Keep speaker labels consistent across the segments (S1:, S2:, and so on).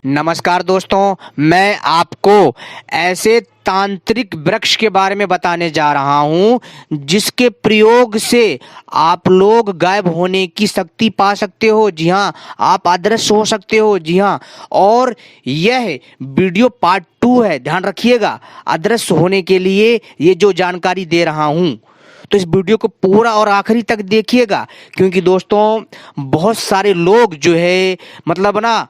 S1: नमस्कार दोस्तों, मैं आपको ऐसे तांत्रिक वृक्ष के बारे में बताने जा रहा हूं जिसके प्रयोग से आप लोग गायब होने की शक्ति पा सकते हो। जी हां, आप अदृश्य हो सकते हो। जी हां, और यह वीडियो पार्ट 2 है, ध्यान रखिएगा। अदृश्य होने के लिए ये जो जानकारी दे रहा हूं, तो इस वीडियो को पूरा और आखिरी तक देखिएगा, क्योंकि दोस्तों बहुत सारे लोग जो है मतलब ना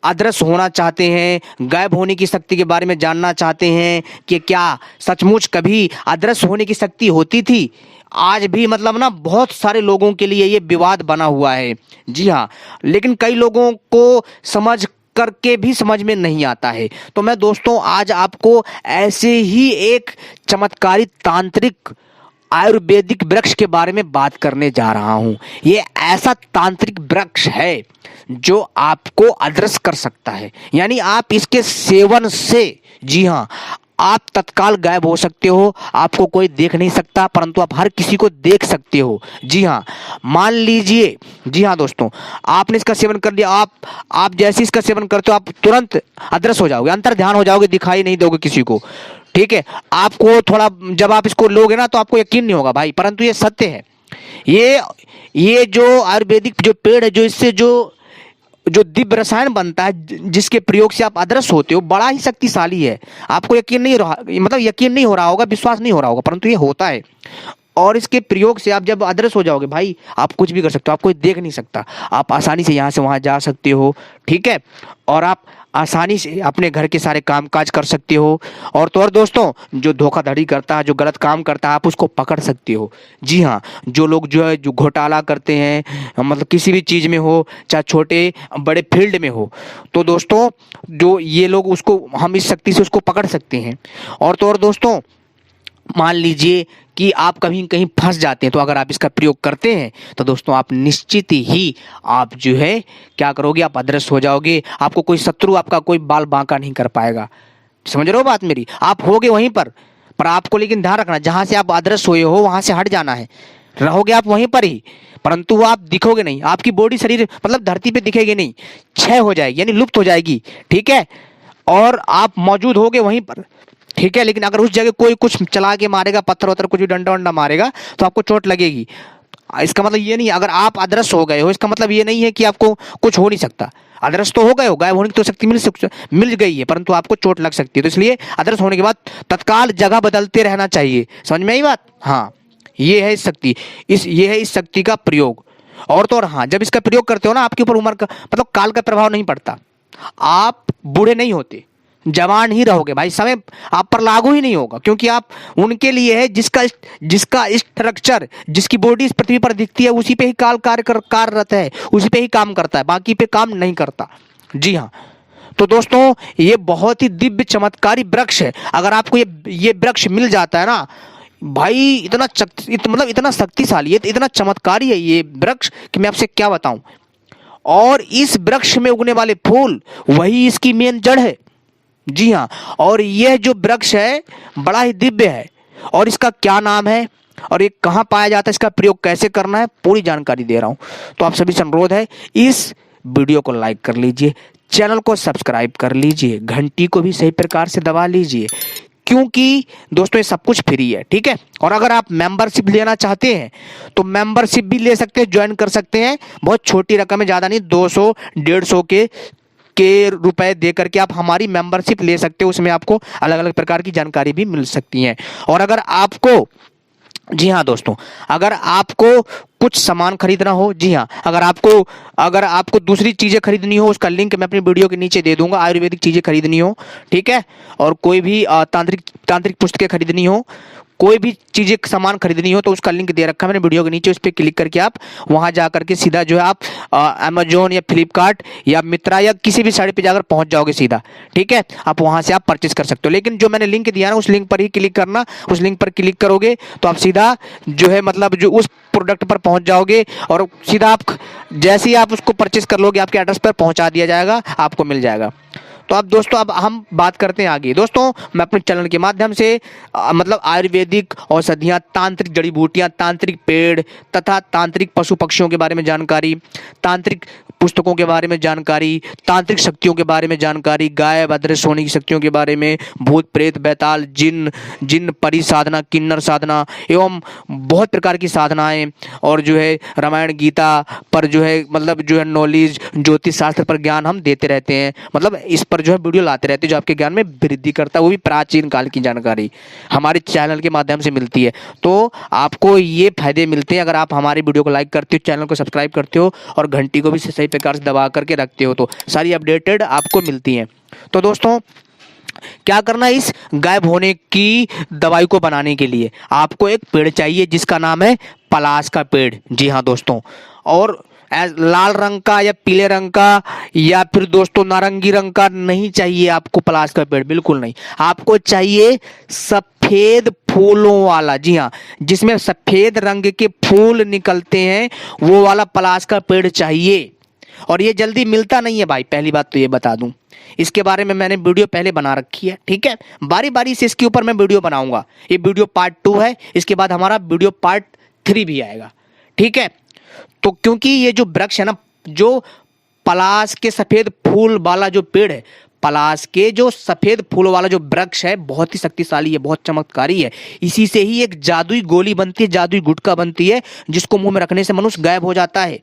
S1: अदृश्य होना चाहते हैं, गायब होने की शक्ति के बारे में जानना चाहते हैं कि क्या सचमुच कभी अदृश्य होने की शक्ति होती थी। आज भी मतलब ना बहुत सारे लोगों के लिए ये विवाद बना हुआ है। जी हाँ, लेकिन कई लोगों को समझ करके भी समझ में नहीं आता है। तो मैं दोस्तों आज आपको ऐसे ही एक चमत्कारी तांत्रिक आयुर्वेदिक वृक्ष के बारे में बात करने जा रहा हूं। ये ऐसा तांत्रिक वृक्ष है जो आपको अदृश्य कर सकता है, यानी आप इसके सेवन से, जी हां, आप तत्काल गायब हो सकते हो। आपको कोई देख नहीं सकता, परंतु आप हर किसी को देख सकते हो। जी हां, मान लीजिए, जी हां दोस्तों, आपने इसका सेवन कर लिया। आप जैसे इसका सेवन करते हो आप तुरंत अदृश्य हो जाओगे, अंतर ध्यान हो जाओगे, दिखाई नहीं दोगे किसी को। ठीक है, आपको थोड़ा जब आप इसको लोगे ना तो आपको यकीन नहीं होगा भाई, परंतु ये सत्य है। ये जो आयुर्वेदिक जो पेड़ है, जो इससे जो जो दिव्य रसायन बनता है, जिसके प्रयोग से आप अदृश्य होते हो, बड़ा ही शक्तिशाली है। आपको यकीन नहीं रहा, मतलब यकीन नहीं हो रहा होगा, विश्वास नहीं हो रहा होगा, परंतु ये होता है। और इसके प्रयोग से आप जब अदृश्य हो जाओगे भाई, आप कुछ भी कर सकते हो, आप कोई देख नहीं सकता। आप आसानी से यहाँ से वहाँ जा सकते हो। ठीक है, और आप आसानी से अपने घर के सारे काम काज कर सकते हो। और तो और दोस्तों, जो धोखाधड़ी करता है, जो गलत काम करता है, आप उसको पकड़ सकते हो। जी हाँ, जो लोग जो है जो घोटाला करते हैं, मतलब किसी भी चीज़ में हो, चाहे छोटे बड़े फील्ड में हो, तो दोस्तों जो ये लोग, उसको हम इस शक्ति से उसको पकड़ सकते हैं। और तो और दोस्तों, मान लीजिए कि आप कहीं कहीं फंस जाते हैं, तो अगर आप इसका प्रयोग करते हैं तो दोस्तों आप निश्चित ही आप जो है क्या करोगे, आप अदृश्य हो जाओगे। आपको कोई शत्रु, आपका कोई बाल बांका नहीं कर पाएगा। समझ रहे हो बात मेरी? आप होगे वहीं पर आपको लेकिन ध्यान रखना, जहां से आप अदृश्य हुए हो वहां से हट जाना है। रहोगे आप वहीं पर ही, परंतु आप दिखोगे नहीं। आपकी बॉडी, शरीर मतलब धरती पे दिखेगी नहीं, क्षय हो जाएगी, यानी लुप्त हो जाएगी। ठीक है, और आप मौजूद होगे वहीं पर। ठीक है, लेकिन अगर उस जगह कोई कुछ चला के मारेगा, पत्थर वत्थर कुछ भी डंडा वंडा मारेगा, तो आपको चोट लगेगी। इसका मतलब ये नहीं, अगर आप अदृश्य हो गए हो, इसका मतलब ये नहीं है कि आपको कुछ हो नहीं सकता। अदृश्य तो हो गए हो, गायब होने की तो शक्ति मिल गई है, परंतु आपको चोट लग सकती है। तो इसलिए अदृश्य होने के बाद तत्काल जगह बदलते रहना चाहिए। समझ में आई बात? हाँ, ये है इस शक्ति, ये है इस शक्ति का प्रयोग। और तो और हाँ, जब इसका प्रयोग करते हो ना, आपके ऊपर उम्र का मतलब काल का प्रभाव नहीं पड़ता। आप बूढ़े नहीं होते, जवान ही रहोगे भाई। समय आप पर लागू ही नहीं होगा, क्योंकि आप उनके लिए है जिसका स्ट्रक्चर, जिसकी बॉडी इस पृथ्वी पर दिखती है, उसी पे ही काल कार्यरत है, उसी पे ही काम करता है, बाकी पे काम नहीं करता। जी हाँ, तो दोस्तों ये बहुत ही दिव्य चमत्कारी वृक्ष है। अगर आपको ये वृक्ष मिल जाता है ना भाई, मतलब इतना शक्तिशाली है, इतना चमत्कारी है ये वृक्ष कि मैं आपसे क्या बताऊं। और इस वृक्ष में उगने वाले फूल, वही इसकी मेन जड़ है। जी हाँ, और यह जो वृक्ष है बड़ा ही दिव्य है। और इसका क्या नाम है और ये कहाँ पाया जाता है, इसका प्रयोग कैसे करना है, पूरी जानकारी दे रहा हूँ। तो आप सभी से अनुरोध है, इस वीडियो को लाइक कर लीजिए, चैनल को सब्सक्राइब कर लीजिए, घंटी को भी सही प्रकार से दबा लीजिए, क्योंकि दोस्तों ये सब कुछ फ्री है। ठीक है, और अगर आप मेंबरशिप लेना चाहते हैं तो मेंबरशिप भी ले सकते हैं, ज्वाइन कर सकते हैं। बहुत छोटी रकम है, ज़्यादा नहीं, 200 150 के रुपए दे करके आप हमारी मेंबरशिप ले सकते हो। उसमें आपको अलग अलग प्रकार की जानकारी भी मिल सकती है। और अगर आपको, जी हाँ दोस्तों, अगर आपको कुछ सामान खरीदना हो, जी हाँ, अगर आपको दूसरी चीज़ें खरीदनी हो, उसका लिंक मैं अपनी वीडियो के नीचे दे दूंगा। आयुर्वेदिक चीज़ें खरीदनी हो, ठीक है, और कोई भी तांत्रिक पुस्तकें खरीदनी हो, कोई भी चीज़ें सामान खरीदनी हो, तो उसका लिंक दे रखा है मैंने वीडियो के नीचे। उस पर क्लिक करके आप वहाँ जा करके सीधा जो है आप अमेजोन या फ्लिपकार्ट या मित्रा या किसी भी साइट पे जाकर पहुँच जाओगे सीधा। ठीक है, आप वहाँ से आप परचेस कर सकते हो। लेकिन जो मैंने लिंक दिया ना, उस लिंक पर ही क्लिक करना। उस लिंक पर क्लिक करोगे तो आप सीधा जो है मतलब जो उस प्रोडक्ट पर पहुँच जाओगे, और सीधा आप जैसे ही आप उसको परचेस कर लोगे, आपके एड्रेस पर पहुँचा दिया जाएगा, आपको मिल जाएगा। तो अब दोस्तों, अब हम बात करते हैं आगे। दोस्तों मैं अपने चैनल के माध्यम से मतलब आयुर्वेदिक औषधियाँ, तांत्रिक जड़ी बूटियाँ, तांत्रिक पेड़ तथा तांत्रिक पशु पक्षियों के बारे में जानकारी, तांत्रिक पुस्तकों के बारे में जानकारी, तांत्रिक शक्तियों के बारे में जानकारी, गायब अदृश्य होने की शक्तियों के बारे में, भूत प्रेत बैताल जिन जिन परी साधना, किन्नर साधना एवं बहुत प्रकार की साधनाएं, और जो है रामायण गीता पर जो है मतलब जो है नॉलेज, ज्योतिष शास्त्र पर ज्ञान हम देते रहते हैं। मतलब इस पर जो है वीडियो लाते रहते हैं जो आपके ज्ञान में वृद्धि करता है, वो भी प्राचीन काल की जानकारी हमारे चैनल के माध्यम से मिलती है। तो आपको ये फायदे मिलते हैं अगर आप हमारे वीडियो को लाइक करते हो, चैनल को सब्सक्राइब करते हो और घंटी को भी सही प्रकार से दबा करके रखते हो, तो सारी अपडेटेड आपको मिलती हैं। तो दोस्तों क्या करना है, इस गायब होने की दवाई को बनाने के लिए आपको एक पेड़ चाहिए जिसका नाम है पलाश का पेड़। जी हाँ दोस्तों, और लाल रंग का या पीले रंग का या फिर दोस्तों नारंगी रंग का नहीं चाहिए आपको पलाश का पेड़, बिल्कुल नहीं। आपको चाहिए सफेद फूलों वाला, जी हाँ, जिसमें सफेद रंग के फूल निकलते हैं, वो वाला पलाश का पेड़ चाहिए। और ये जल्दी मिलता नहीं है भाई, पहली बात तो ये बता दूं। इसके बारे में मैंने वीडियो पहले बना रखी है, ठीक है, बारी बारी से इसके ऊपर मैं वीडियो बनाऊंगा। ये वीडियो पार्ट 2 है, इसके बाद हमारा वीडियो पार्ट 3 भी आएगा, ठीक है। तो क्योंकि ये जो वृक्ष है ना, जो पलाश के सफेद फूल वाला जो पेड़ है, पलाश के जो सफेद फूल वाला जो वृक्ष है, बहुत ही शक्तिशाली है, बहुत चमत्कारी है। इसी से ही एक जादुई गोली बनती है, जादुई गुटखा बनती है, जिसको मुंह में रखने से मनुष्य गायब हो जाता है,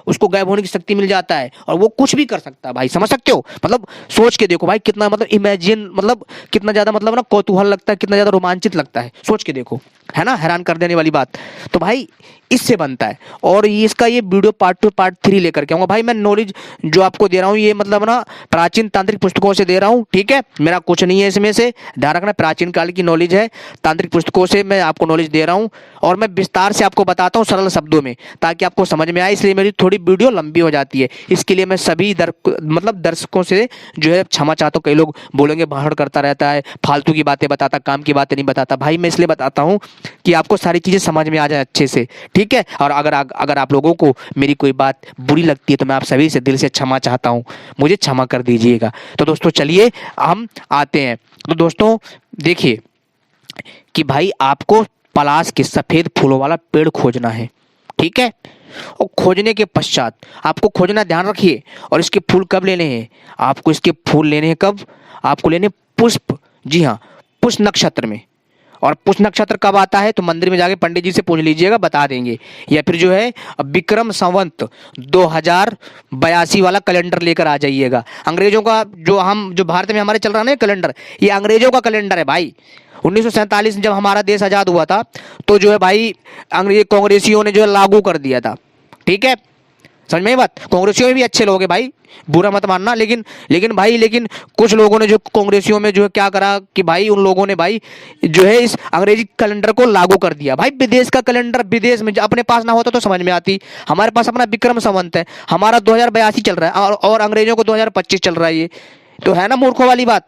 S1: उसको गायब होने की शक्ति मिल जाता है और वो कुछ भी कर सकता है भाई, समझ सकते हो। मतलब सोच के देखो भाई, कितना मतलब इमेजिन, मतलब कितना ज्यादा मतलब ना कौतूहल लगता है, कितना ज्यादा रोमांचित लगता है, सोच के देखो, है ना, हैरान कर देने वाली बात। तो भाई इससे बनता है, और इसका ये वीडियो पार्ट 2 पार्ट 3 लेकर के आऊंगा भाई। मैं नॉलेज जो आपको दे रहा हूँ ये मतलब ना प्राचीन तांत्रिक पुस्तकों से दे रहा हूँ, ठीक है, मेरा कुछ नहीं है इसमें से, ध्यान रखना, प्राचीन काल की नॉलेज है, तांत्रिक पुस्तकों से मैं आपको नॉलेज दे रहा हूँ और मैं विस्तार से आपको बताता हूँ सरल शब्दों में, ताकि आपको समझ में आए। इसलिए मेरी थोड़ी वीडियो लंबी हो जाती है, इसके लिए मैं सभी मतलब दर्शकों से जो है क्षमा चाहता हूँ। कई लोग बोलेंगे भाषण करता रहता है, फालतू की बातें बताता, काम की बातें नहीं बताता। भाई मैं इसलिए बताता हूँ कि आपको सारी चीजें समझ में आ जाए अच्छे से, ठीक है। और अगर आप लोगों को मेरी कोई बात बुरी लगती है तो मैं आप सभी से दिल से क्षमा चाहता हूँ, मुझे क्षमा कर दीजिएगा। तो दोस्तों चलिए हम आते हैं। तो दोस्तों देखिए कि भाई आपको पलाश के सफेद फूलों वाला पेड़ खोजना है, ठीक है। और खोजने के पश्चात आपको खोजना, ध्यान रखिए, और इसके फूल कब लेने हैं, आपको इसके फूल लेने हैं कब, आपको लेने पुष्प, जी हाँ, पुष्प नक्षत्र में। और पुष्प नक्षत्र कब आता है तो मंदिर में जाके पंडित जी से पूछ लीजिएगा, बता देंगे। या फिर जो है विक्रम संवत 2082 वाला कैलेंडर लेकर आ जाइएगा। अंग्रेजों का जो भारत में हमारे चल रहा है ना कैलेंडर, ये अंग्रेजों का कैलेंडर है भाई। 1947 में जब हमारा देश आजाद हुआ था तो जो है भाई अंग्रेज कांग्रेसियों ने जो है लागू कर दिया था, ठीक है, समझ में बात। कांग्रेसियों में भी अच्छे लोग हैं भाई, बुरा मत मानना, लेकिन कुछ लोगों ने जो कांग्रेसियों में जो है क्या करा कि भाई उन लोगों ने भाई जो है इस अंग्रेजी कैलेंडर को लागू कर दिया। भाई विदेश का कैलेंडर विदेश में, अपने पास ना होता तो समझ में आती। हमारे पास अपना विक्रम संवत है, हमारा 2082 चल रहा है और अंग्रेजों को 2025 चल रहा है, ये तो है ना मूर्खों वाली बात।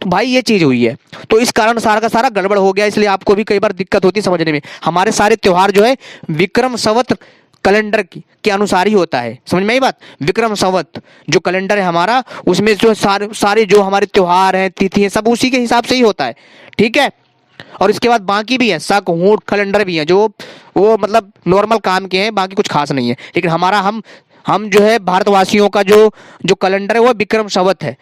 S1: तो भाई ये चीज हुई है, तो इस कारण सारा का सारा गड़बड़ हो गया, इसलिए आपको भी कई बार दिक्कत होती है समझने में। हमारे सारे त्योहार जो है विक्रम संवत कैलेंडर के अनुसार ही होता है, समझ में आई बात। विक्रम संवत जो कैलेंडर है हमारा, उसमें जो सारे जो हमारे त्योहार हैं, तिथि हैं, सब उसी के हिसाब से ही होता है, ठीक है। और इसके बाद बाकी भी है, शक हूट कैलेंडर भी है, जो वो मतलब नॉर्मल काम के हैं, बाकी कुछ खास नहीं है। लेकिन हमारा हम जो है भारतवासियों का जो कैलेंडर है वो विक्रम संवत है,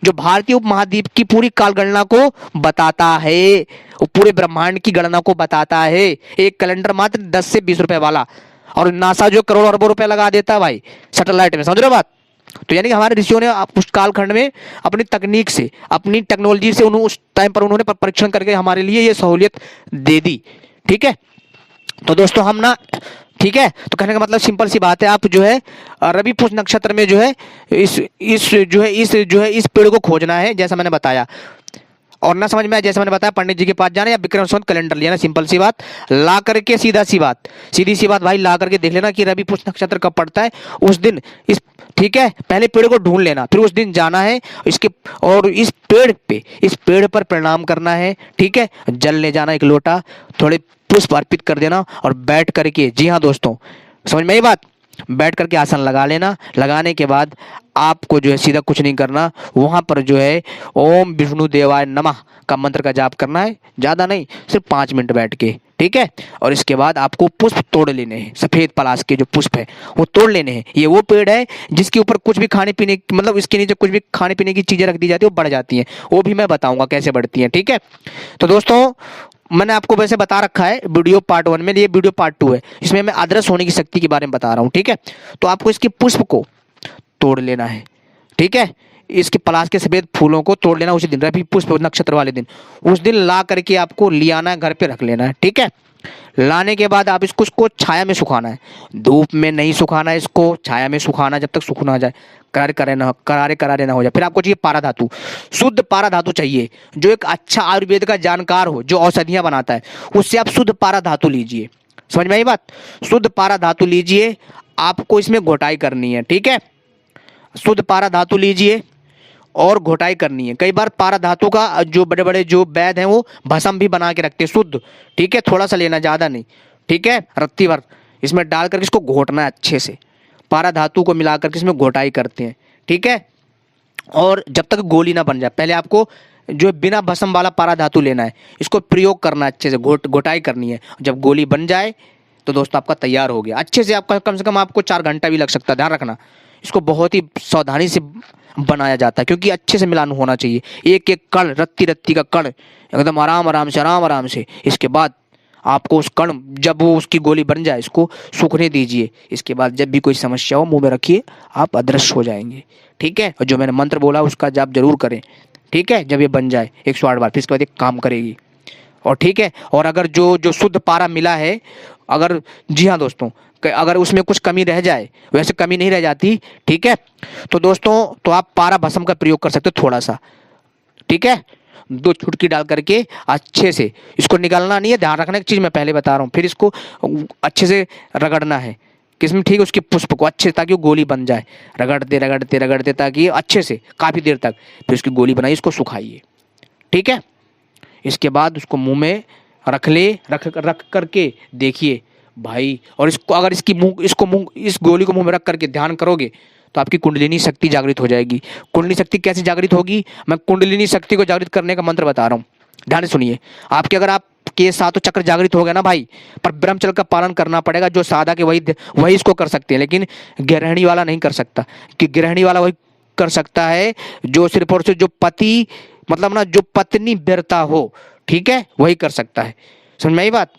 S1: जो भारतीय उपमहाद्वीप की पूरी काल गणना को बताता है, वो पूरे ब्रह्मांड की गणना को बताता है। एक कैलेंडर मात्र 10 से 20 रुपए वाला, और नासा जो करोड़ अरबों रुपए लगा देता है भाई सैटेलाइट में, समझ रहे हो बात। तो यानी कि हमारे ऋषियों ने उस कालखंड में अपनी तकनीक से, अपनी टेक्नोलॉजी से उस टाइम पर उन्होंने परीक्षण करके हमारे लिए ये सहूलियत दे दी, ठीक है। तो दोस्तों हम ना, ठीक है, तो कहने का मतलब सिंपल सी बात है, आप जो है रवि पुष्य नक्षत्र में जो है इस पेड़ को खोजना है, जैसा मैंने बताया। और ना समझ में आया, जैसे मैंने बताया, पंडित जी के पास जाना या विक्रम संवत कैलेंडर लिया ना, सिंपल सी बात, ला करके सीधी सी बात भाई, ला करके देख लेना कि रवि पुष्य नक्षत्र कब पड़ता है, उस दिन ठीक है, पहले पेड़ को ढूंढ लेना, फिर उस दिन जाना है और इस पेड़ पर प्रणाम करना है, ठीक है, जल ले जाना 1 लोटा, थोड़े पुष्प अर्पित कर देना और बैठ करके, जी हाँ दोस्तों समझ में आई बात, बैठ करके आसन लगा लेना। लगाने के बाद आपको जो है सीधा कुछ नहीं करना, वहाँ पर जो है ओम विष्णु देवाय नमः का मंत्र का जाप करना है, ज़्यादा नहीं, सिर्फ 5 मिनट बैठ के, ठीक है। और इसके बाद आपको पुष्प तोड़ लेने हैं, सफ़ेद पलाश के जो पुष्प है वो तोड़ लेने हैं। ये वो पेड़ है जिसके ऊपर कुछ भी खाने पीने, मतलब इसके नीचे कुछ भी खाने पीने की चीज़ें रख दी जाती है, वो बढ़ जाती हैं, वो भी मैं बताऊँगा कैसे बढ़ती हैं, ठीक है। तो दोस्तों मैंने आपको वैसे बता रखा है वीडियो पार्ट 1 में, ये वीडियो पार्ट 2 है, इसमें मैं अदृश्य होने की शक्ति के बारे में बता रहा हूँ, ठीक है। तो आपको इसके पुष्प को तोड़ लेना है, ठीक है। इसके पलाश के सफेद फूलों को तोड़ लेना उसी दिन, रवि पुष्प नक्षत्र वाले दिन, उस दिन ला करके आपको ले आना है, घर पे रख लेना है, ठीक है। लाने के बाद आप इसको छाया में सुखाना है, धूप में नहीं सुखाना है, इसको छाया में सुखाना जब तक सूख ना जाए, करारे ना हो जाए। फिर आपको चाहिए पारा धातु, शुद्ध पारा धातु चाहिए, जो एक अच्छा आयुर्वेद का जानकार हो, जो औषधियाँ बनाता है, उससे आप शुद्ध पारा धातु लीजिए। समझ में आई बात? शुद्ध पारा धातु लीजिए, आपको इसमें घोटाई करनी है, ठीक है। शुद्ध पारा धातु लीजिए और घोटाई करनी है। कई बार पारा धातु का जो बड़े बड़े जो वैद्य हैं वो भस्म भी बना के रखते हैं शुद्ध, ठीक है। थोड़ा सा लेना, ज़्यादा नहीं, ठीक है। रत्ती भर इसमें डाल करके इसको घोटना है अच्छे से, पारा धातु को मिला करके इसमें घोटाई करते हैं, ठीक है। और जब तक गोली ना बन जाए, पहले आपको जो बिना भस्म वाला पारा धातु लेना है, इसको प्रयोग करना है अच्छे से, घोटाई करनी है। जब गोली बन जाए तो दोस्तों आपका तैयार हो गया अच्छे से। आपका कम से कम आपको 4 घंटा भी लग सकता है, ध्यान रखना। इसको बहुत ही सावधानी से बनाया जाता है, क्योंकि अच्छे से मिलान होना चाहिए, एक एक कण, रत्ती रत्ती का कण एकदम आराम आराम से। इसके बाद आपको उस कण, जब वो उसकी गोली बन जाए, इसको सूखने दीजिए। इसके बाद जब भी कोई समस्या हो मुंह में रखिए, आप अदृश्य हो जाएंगे, ठीक है। और जो मैंने मंत्र बोला उसका जाप जरूर करें, ठीक है। जब ये बन जाए 108 बार, फिर इसके बाद ये काम करेगी, और ठीक है। और अगर जो शुद्ध पारा मिला है, अगर, जी हाँ दोस्तों, अगर उसमें कुछ कमी रह जाए, वैसे कमी नहीं रह जाती, ठीक है, तो दोस्तों तो आप पारा भस्म का प्रयोग कर सकते हो थोड़ा सा, ठीक है। 2 चुटकी डाल करके अच्छे से इसको निकालना नहीं है, ध्यान रखना एक चीज़ मैं पहले बता रहा हूँ। फिर इसको अच्छे से रगड़ना है, किसमें, ठीक है, उसके पुष्प को अच्छे से, ताकि वो गोली बन जाए। रगड़ते ताकि अच्छे से काफ़ी देर तक, फिर उसकी गोली बनाइए, इसको सुखाइए, ठीक है। इसके बाद उसको मुंह में रख करके देखिए भाई, और इसको अगर इस गोली को मुंह में रख करके ध्यान करोगे तो आपकी कुंडलिनी शक्ति जागृत हो जाएगी। कुंडलिनी शक्ति कैसे जागृत होगी? मैं कुंडलिनी शक्ति को जागृत करने का मंत्र बता रहा हूँ, ध्यान से सुनिए। आपके अगर आपके सातों चक्र जागृत हो गए ना भाई, पर ब्रह्मचर्य का पालन करना पड़ेगा। जो सादा के वही इसको कर सकते हैं, लेकिन गृहिणी वाला नहीं कर सकता, कि गृहिणी वाला वही कर सकता है जो सिर्फ और सिर्फ जो पति, मतलब ना जो पत्नी व्यर्था हो, ठीक है, वही कर सकता है। समझ में आई बात?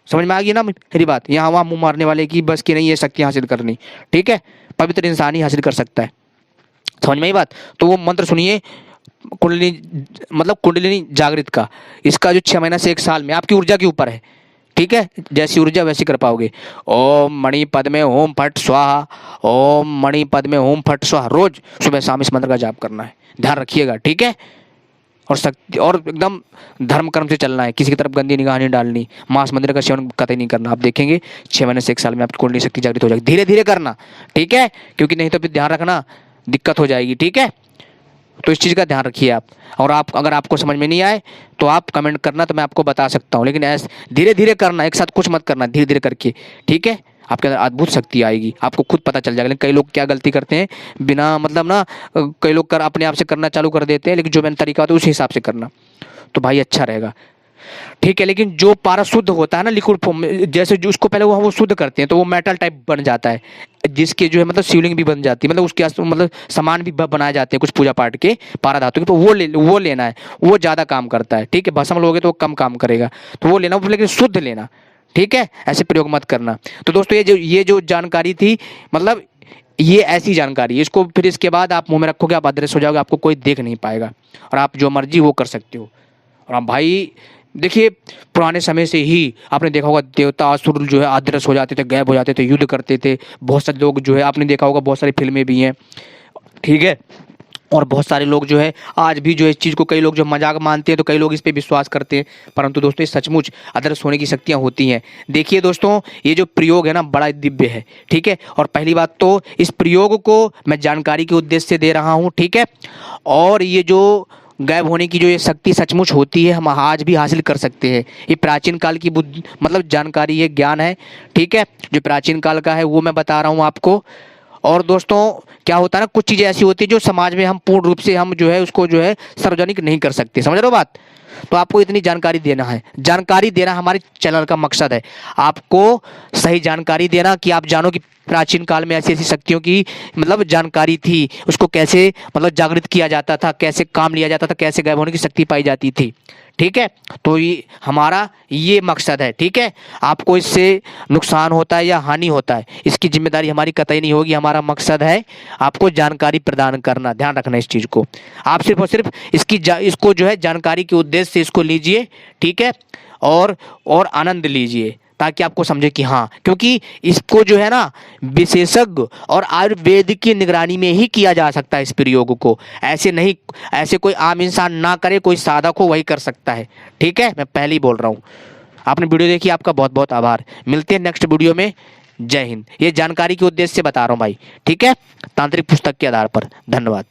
S1: समझ में आ गई ना मेरी बात? यहाँ वहाँ मुंह मारने वाले की बस की नहीं है शक्ति हासिल करनी, ठीक है। पवित्र इंसान ही हासिल कर सकता है। समझ में आई बात? तो वो मंत्र सुनिए, कुंडलिनी, मतलब कुंडलिनी जागृत का। इसका जो 6 महीना से 1 साल में आपकी ऊर्जा के ऊपर है, ठीक है। जैसी ऊर्जा वैसी कर पाओगे। ओम मणि पद में ओम फट स्वाहा, ओम मणि पद में ओम फट स्वाहा, रोज सुबह शाम इस मंत्र का जाप करना है, ध्यान रखिएगा, ठीक है। और शक्ति, और एकदम धर्म कर्म से चलना है, किसी की तरफ गंदी निगाह नहीं डालनी, मांस मंदिर का सेवन कतई नहीं करना। आप देखेंगे 6 महीने से 1 साल में आपकी कुंडली शक्ति जागृत हो जाएगी। धीरे धीरे करना, ठीक है, क्योंकि नहीं तो फिर ध्यान रखना दिक्कत हो जाएगी, ठीक है। तो इस चीज़ का ध्यान रखिए आप। और आप, अगर आपको समझ में नहीं आए तो आप कमेंट करना, तो मैं आपको बता सकता हूँ, लेकिन ऐसे धीरे धीरे करना, एक साथ कुछ मत करना, धीरे धीरे करके, ठीक है। आपके अंदर अद्भुत शक्ति आएगी, आपको खुद पता चल जाएगा। लेकिन कई लोग क्या गलती करते हैं, बिना मतलब ना, कई लोग अपने आप से करना चालू कर देते हैं, लेकिन जो मैंने तरीका होता है उस हिसाब से करना, तो भाई अच्छा रहेगा, ठीक है। लेकिन जो पारा शुद्ध होता है ना लिक्विड फॉर्म में, जैसे जो उसको पहले वो शुद्ध करते हैं तो वो मेटल टाइप बन जाता है, जिसके जो है मतलब शिवलिंग भी बन जाती है, मतलब उसके मतलब सामान भी बनाए जाते हैं कुछ पूजा पाठ के पारा धातु के। तो वो लेना है, वो ज़्यादा काम करता है, ठीक है। भस्म लोगे तो वो कम काम करेगा, तो वो लेना, लेकिन शुद्ध लेना, ठीक है। ऐसे प्रयोग मत करना। तो दोस्तों ये जो जानकारी थी, मतलब ये ऐसी जानकारी है, इसको फिर इसके बाद आप मुंह में रखोगे, आप अदृश्य हो जाओगे, आपको कोई देख नहीं पाएगा, और आप जो मर्जी वो कर सकते हो। और आप भाई देखिए, पुराने समय से ही आपने देखा होगा, देवता असुर जो है अदृश्य हो जाते थे, गायब हो जाते थे, युद्ध करते थे। बहुत सारे लोग जो है, आपने देखा होगा, बहुत सारी फिल्में भी हैं, ठीक है। और बहुत सारे लोग जो है आज भी जो है इस चीज़ को, कई लोग जो मजाक मानते हैं, तो कई लोग इस पे विश्वास करते हैं, परंतु दोस्तों ये सचमुच अदृश्य होने की शक्तियाँ होती हैं। देखिए दोस्तों, ये जो प्रयोग है ना, बड़ा दिव्य है, ठीक है। और पहली बात तो इस प्रयोग को मैं जानकारी के उद्देश्य से दे रहा हूँ, ठीक है। और ये जो गायब होने की जो ये शक्ति सचमुच होती है, हम आज भी हासिल कर सकते हैं। ये प्राचीन काल की बुद्धि, मतलब जानकारी है, ज्ञान है, ठीक है, जो प्राचीन काल का है वो मैं बता रहा हूँ आपको। और दोस्तों क्या होता है ना, कुछ चीजें ऐसी होती है जो समाज में हम पूर्ण रूप से हम जो है उसको जो है सार्वजनिक नहीं कर सकते, समझ रहे हो बात। तो आपको इतनी जानकारी देना है, जानकारी देना हमारे चैनल का मकसद है, आपको सही जानकारी देना कि आप जानो कि प्राचीन काल में ऐसी ऐसी शक्तियों की मतलब जानकारी थी, उसको कैसे मतलब जागृत किया जाता था, कैसे काम लिया जाता था, कैसे गायब होने की शक्ति पाई जाती थी। ठीक है, तो ये हमारा ये मकसद है। ठीक है, आपको इससे नुकसान होता है या हानि होता है इसकी जिम्मेदारी हमारी कतई नहीं होगी, हमारा मकसद है आपको जानकारी प्रदान करना, ध्यान रखना इस चीज़ को। आप सिर्फ और सिर्फ इसको जो है जानकारी के उद्देश्य से इसको लीजिए, ठीक है, और आनंद लीजिए ताकि आपको समझे कि हाँ, क्योंकि इसको जो है ना विशेषज्ञ और आयुर्वेद की निगरानी में ही किया जा सकता है इस प्रयोग को, ऐसे नहीं, ऐसे कोई आम इंसान ना करे, कोई साधक हो वही कर सकता है। ठीक है, मैं पहले ही बोल रहा हूँ। आपने वीडियो देखी, आपका बहुत बहुत आभार, मिलते हैं नेक्स्ट वीडियो में। जय हिंद। ये जानकारी के उद्देश्य से बता रहा हूँ भाई, ठीक है, तांत्रिक पुस्तक के आधार पर। धन्यवाद।